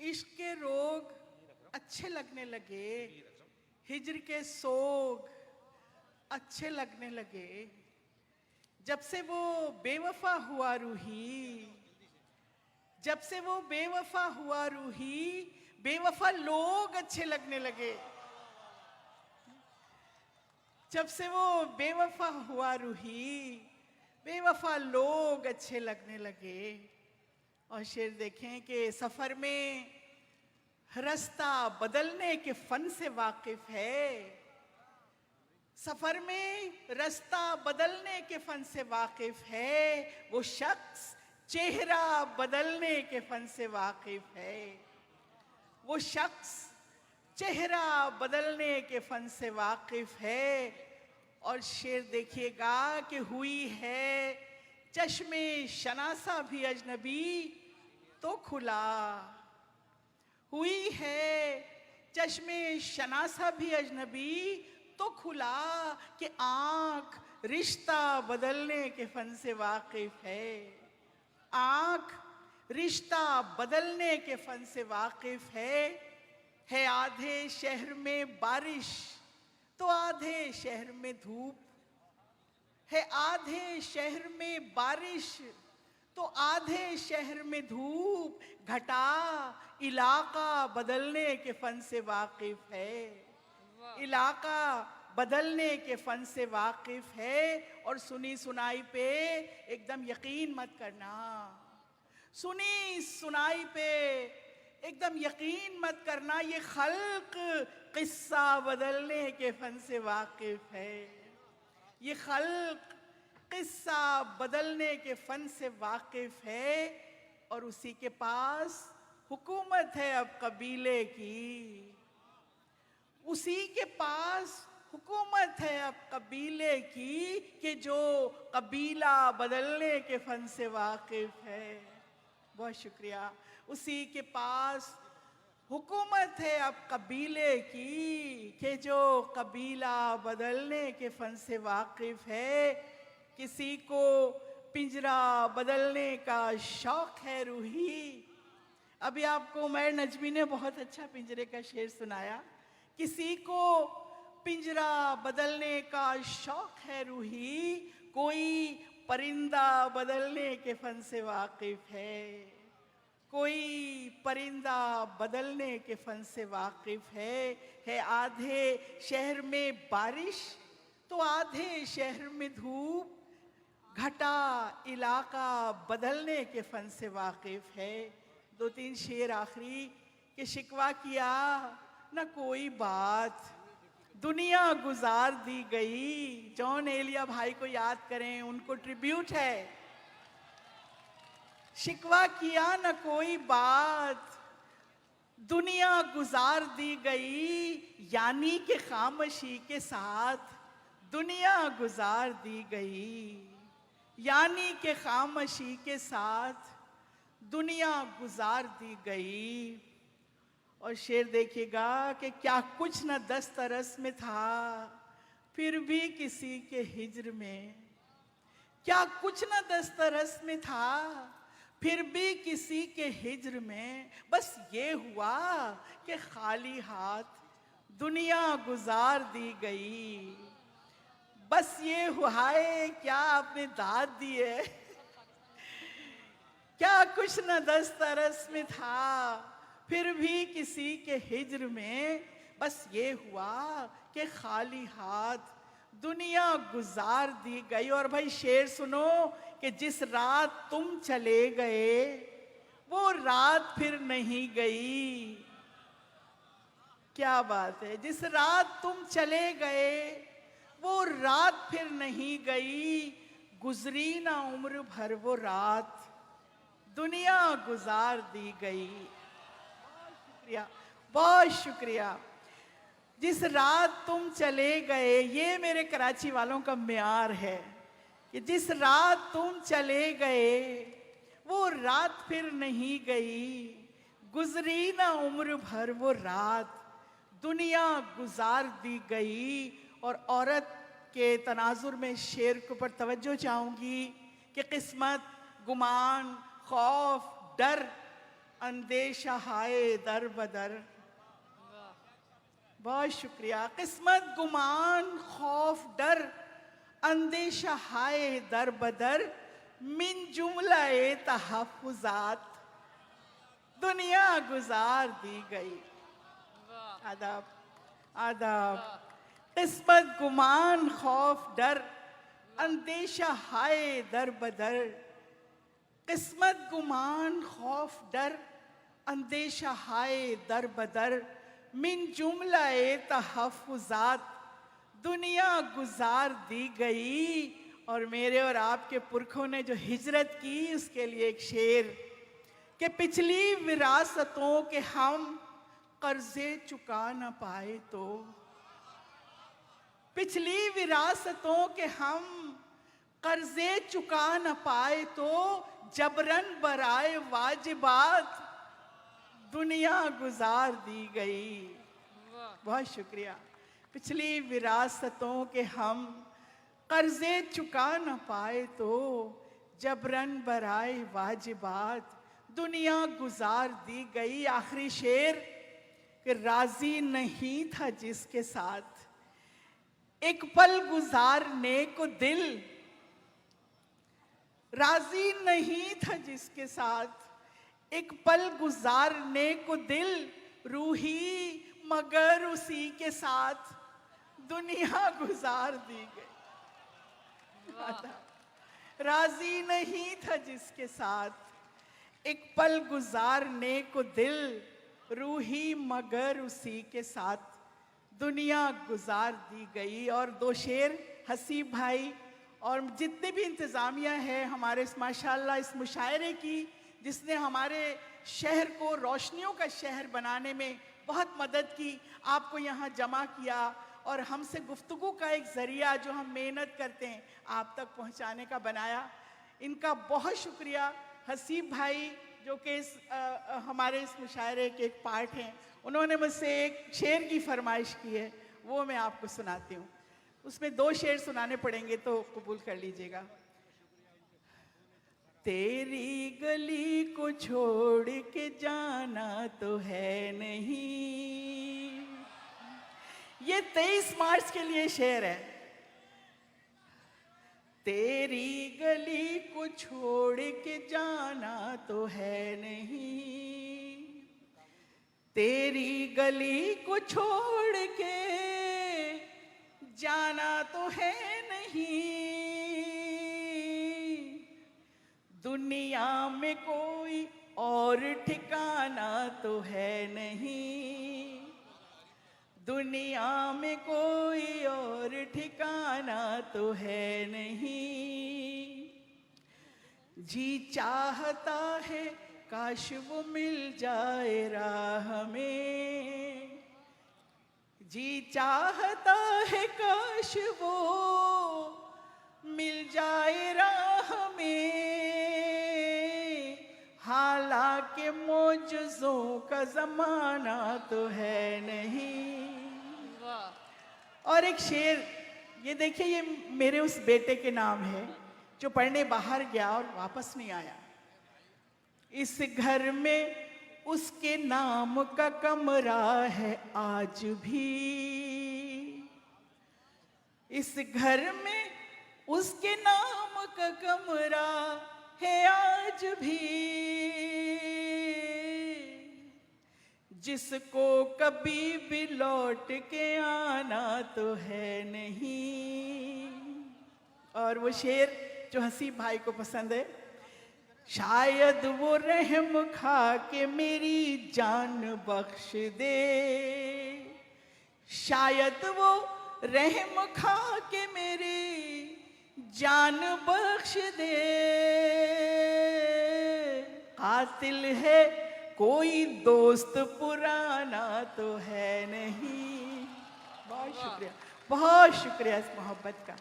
इश्क के रोग अच्छे लगने लगे, हिज्र के सोग अच्छे लगने लगे, जब से वो बेवफा हुआ रूही, जब से वो बेवफा हुआ रूही, बेवफा लोग अच्छे लगने लगे। जब से वो बेवफा हुआ रूही, बेवफा लोग अच्छे लगने लगे। और शेर देखें कि सफर में रास्ता बदलने के फन से वाकिफ है, सफर में रास्ता बदलने के फन से वाकिफ है, वो शख्स चेहरा बदलने के फन से वाकिफ है, वो शख्स चेहरा बदलने के फन से वाकिफ है। और शेर देखिएगा कि हुई है चश्मे शनासा भी अजनबी तो खुला, हुई है चश्मे शनासा भी अजनबी तो खुला, कि आँख रिश्ता बदलने के फन से वाकिफ है, आँख रिश्ता बदलने के फन से वाकिफ है आधे शहर में बारिश तो आधे शहर में धूप, है आधे शहर में बारिश तो आधे शहर में धूप, घटा इलाका बदलने के फन से वाकिफ है, इलाका बदलने के फन से वाकिफ है। और सुनी सुनाई पे एकदम यकीन मत करना, सुनी सुनाई पे एकदम यकीन मत करना, ये खल्क किस्सा बदलने के फन से वाकिफ है, ये खल्क किस्सा बदलने के फन से वाकिफ है। और उसी के पास हुकूमत है अब कबीले की, उसी के पास हुकूमत है अब कबीले की, कि जो कबीला बदलने के फन से वाकिफ है। बहुत शुक्रिया। उसी के पास हुकूमत है अब कबीले की, कि जो कबीला बदलने के फन से वाकिफ है। किसी को पिंजरा बदलने का शौक है रूही, अभी आपको उमैर नजमी ने बहुत अच्छा पिंजरे का शेर सुनाया। किसी को पिंजरा बदलने का शौक है रूही, कोई परिंदा बदलने के फन से वाकिफ है, कोई परिंदा बदलने के फन से वाकिफ है आधे शहर में बारिश तो आधे शहर में धूप, घटा इलाका बदलने के फन से वाकिफ है। दो तीन शेर आखिरी कि शिकवा किया न कोई बात, दुनिया गुजार दी गई। जॉन एलिया भाई को याद करें, उनको ट्रिब्यूट है। शिकवा किया न कोई बात, दुनिया गुजार दी गई, यानी कि खामोशी के साथ दुनिया गुजार दी गई, यानी कि खामोशी के साथ दुनिया गुजार दी गई। और शेर देखिएगा कि क्या कुछ न दस्तरस में था फिर भी किसी के हिज्र में, क्या कुछ न दस्तरस में था फिर भी किसी के हिज्र में, बस ये हुआ कि खाली हाथ दुनिया गुजार दी गई। बस ये हुआ है क्या आपने दाद दी है क्या कुछ न दस्तरस में था फिर भी किसी के हिज्र में, बस ये हुआ कि खाली हाथ दुनिया गुजार दी गई। और भाई शेर सुनो कि जिस रात तुम चले गए वो रात फिर नहीं गई। क्या बात है, जिस रात तुम चले गए वो रात फिर नहीं गई, गुजरी ना उम्र भर वो रात दुनिया गुजार दी गई। शुक्रिया, बहुत शुक्रिया। जिस रात तुम चले गए, ये मेरे कराची वालों का म्यार है कि जिस रात तुम चले गए वो रात फिर नहीं गई, गुजरी ना उम्र भर वो रात दुनिया गुजार दी गई। और औरत के तनाजुर में शेर के ऊपर तवज्जो चाहूँगी कि किस्मत, गुमान, खौफ, डर अंदेशा हाय दर बदर। बहुत शुक्रिया। किस्मत गुमान खौफ डर अंदेशा हाय दर बदर मिन जुमला ए तहफ्फुज़ात दुनिया गुजार दी गई। आदाब आदाब। किस्मत गुमान खौफ डर अंदेशा हाय दर बदर किस्मत गुमान खौफ डर अंदेशा हाय दर बदर मिन जुमला ए तहफ्फुज़ात दुनिया गुजार दी गई। और मेरे और आपके पुरखों ने जो हिजरत की उसके लिए एक शेर कि पिछली विरासतों के हम कर्जे चुका न पाए तो पिछली विरासतों के हम कर्जे चुका न पाए तो जबरन बराए वाजिबात दुनिया गुजार दी गई। बहुत शुक्रिया। पिछली विरासतों के हम कर्जे चुका न पाए तो जबरन बराए वाजिबात दुनिया गुजार दी गई। आखिरी शेर कि राजी नहीं था जिसके साथ एक पल गुजारने को दिल राजी नहीं था जिसके साथ एक पल गुजारने को दिल रूही मगर उसी के साथ दुनिया गुजार दी गई। राजी नहीं था जिसके साथ एक पल गुजारने को दिल रूही मगर उसी के साथ दुनिया गुजार दी गई। और दो शेर हसीब भाई और जितने भी इंतज़ामिया है हमारे इस माशाल्लाह इस मुशायरे की जिसने हमारे शहर को रोशनियों का शहर बनाने में बहुत मदद की, आपको यहाँ जमा किया और हमसे गुफ्तगू का एक ज़रिया जो हम मेहनत करते हैं आप तक पहुँचाने का बनाया। इनका बहुत शुक्रिया। हसीब भाई जो कि हमारे इस मुशायरे के एक पार्ट हैं, उन्होंने मुझसे एक शेर की फरमाइश की है, वो मैं आपको सुनाती हूँ। उसमें दो शेर सुनाने पड़ेंगे तो कबूल कर लीजिएगा। तेरी गली को छोड़ के जाना तो है नहीं, ये 23 मार्च के लिए शेर है। तेरी गली को छोड़ के जाना तो है नहीं, तेरी गली को छोड़ के जाना तो है नहीं, दुनिया में कोई और ठिकाना तो है नहीं, दुनिया में कोई और ठिकाना तो है नहीं। जी चाहता है काश वो मिल जाए राह में, जी चाहता है काश वो मिल जाए राह में, हालांकि मौजज़ों का ज़माना तो है नहीं। और एक शेर ये देखिए, ये मेरे उस बेटे के नाम है जो पढ़ने बाहर गया और वापस नहीं आया। इस घर में उसके नाम का कमरा है आज भी, इस घर में उसके नाम का कमरा है आज भी, जिसको कभी भी लौट के आना तो है नहीं। और वो शेर जो हसीब भाई को पसंद है, शायद वो रहम खा के मेरी जान बख्श दे, शायद वो रहम खा के मेरी जान बख्श दे, कातिल है कोई दोस्त पुराना तो है नहीं। बहुत शुक्रिया इस मोहब्बत का।